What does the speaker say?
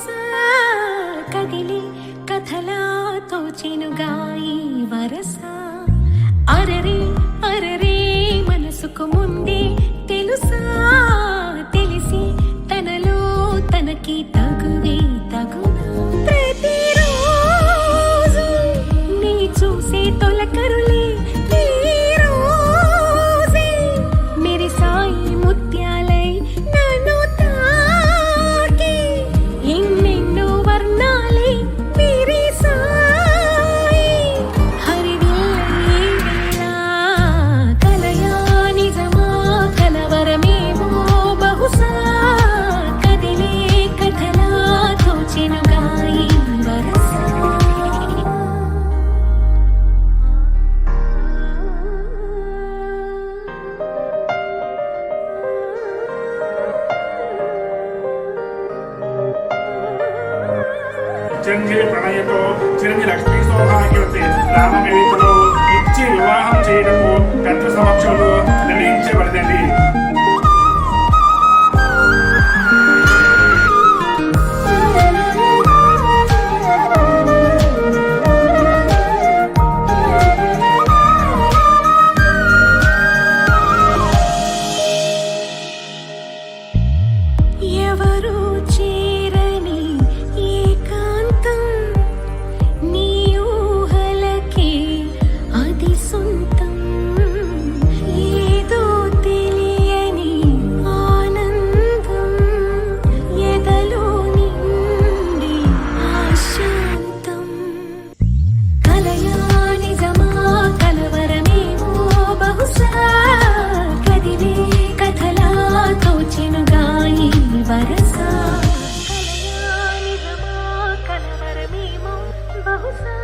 బహుశా కదిలి కథలా తోచెనుగా ఈ వరస. అరరే అరరే మనసుకు ముందే తెలుసా, తెలిసి తనలో తనకి తగువే తగునా. ప్రతిరోజు నీ చూసే తొలకరులే ఈ రోజే మెరిసాయి ముత్యాలై నన్ను తాకి ఎన్నెన్నో వర్ణాలే విరిసాయి. హరివిల్లై వేళ కలయా నిజమా కలవరమేమో బహుశా కదిలే కథలా తోచెనుగా ఈ వరస. చిరంజీవి ప్రణయంతో చిరంజీవి లక్ష్మీ సౌభాగ్యవతి రామవేదికలో ఇచ్చి వివాహం చేయడము పెద్ద సమక్షంలో నిర్ణయించబడింది. ఎవరు చేరని ఏకాంతం నీ ఊహలకే అది సొంతం. ఏదో తెలియని ఆనందం ఎదలో నిండి ఆశాంతం. కలయా నిజమా కలవరమేమో బహుశా కదిలే కథలా తోచెనుగా ఈ వరస. కలయా నిజమా కలవరమేమో బహుశా